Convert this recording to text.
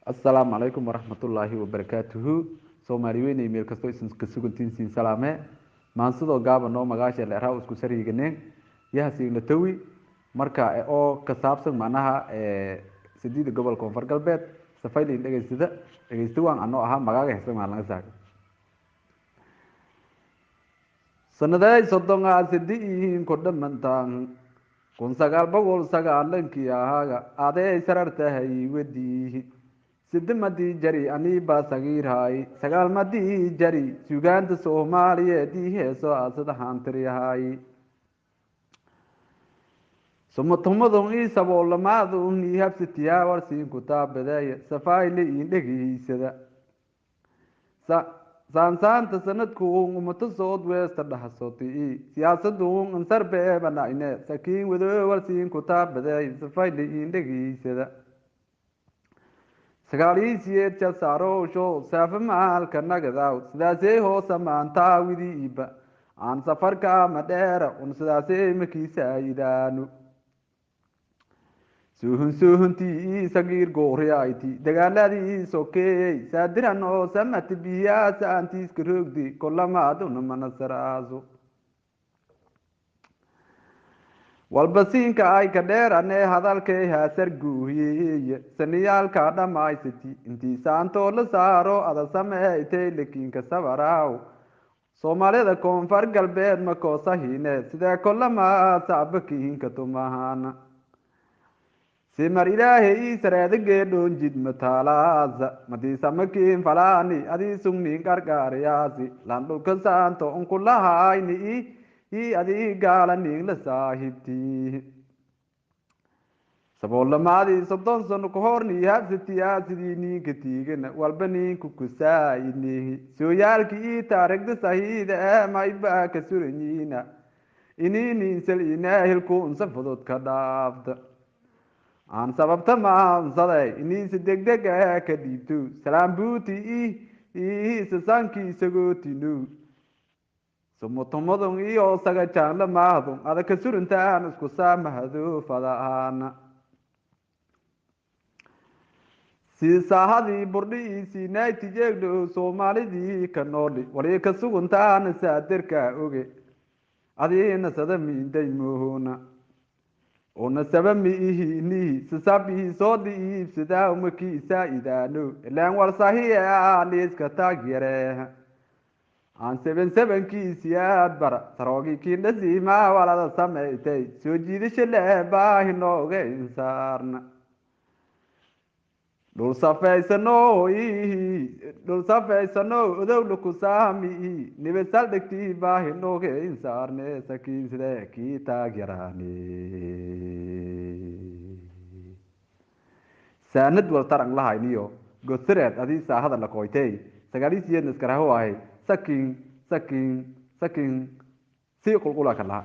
السلام عليكم ورحمة الله وبركاته سوماليين إيميل كستو إسم كسوغنتين سين سلامة مانسدو غابا نو مغاشا لأراو اسكو سريغنين يهسي نتوي marka oo ka saabsan macnaha sideed gobol koonfur galbeed safayli dhageysta waan anoo ahaa magaaga heesan laga saaro sanaday sodonga sidiin ko dhamantaan 1909 ahaga aday sarartahay wadii sidamadi jari ani ba sagiirhay sagaalmadi jari suugaanta Soomaaliyeed heeso asada hantriyahay sumatumadon saboolamaadu ni habsitiya warsiin ku taabaday safayli indhagiisada saansaanta sanadku ummato soo weesta dhaxsootay siyaasadu ansarbeebana ine sakiin wado warsiin ku taabaday safayli indhagiisada sagaaliisiyeed jasaaro sho saafamaalka nagadaw sidaasee hoosa maanta widiiba aan safarka ma dheera sidaasee makiisaayidaanu suhuntii sagiir gooriyayti dagaaladii sokeeyay saadiran oo samati biyaasa antiiska roogdi kolamaaduna manasaraaso walbasiinka ay ka dheeranee hadalkay haasar guuhiyeeye saniyaalka dhammaysati intii saantoo la saaro ada sameeytay lakiinka sabaraaw soomaalida koonfur galbeed ma koosahiine sidee kolamaa sacbakiinka tumahaana simar ilaahay saraadagee dhoonjid mataalaasa madiisamakiin falaani adii sugniin qarqaariyaasi landhulka saanto unkulahaayni adii gaalaniin la saahibtii saboolamaadii 30 sano ka horni habsatiyaa sidii niinka tiigana walba niinku kusaayini sooyaalkii taariikhda sahiida maybaa ka suranyiina iniiniinsal inaahilku unsa fudud ka dhaafta aan sababta maansaday iniisa degdeg ka dhiibto salaam buuti sasankii sagootinu sumutumadun iyo saga jaanla maadun adaka surintaan isku saamahado fadaana si saahadii burdhiisii naaytijeegdho soomaalidii ka nooli wali ka suguntaan saadirka oge adiina sada miinday moohona ona sabami ihini sasabi soodi ibsada umaki saaidano ilaan warsahiya liiska taageere aan 77 kiisiyaad bara saroogi kiindhasiima walada sameeytay soo jiidasho leebaahi nooga insaarna dhul safeysano odowla ku saami nibasal dhegtii baahi nooga insaarne sakiin sidee kii taageeraani saanad wal tarang lahayniyo gosareed adii saahada la qoytay sagaalisiyeedna iskaraho ahay sakin si qulqula ka laha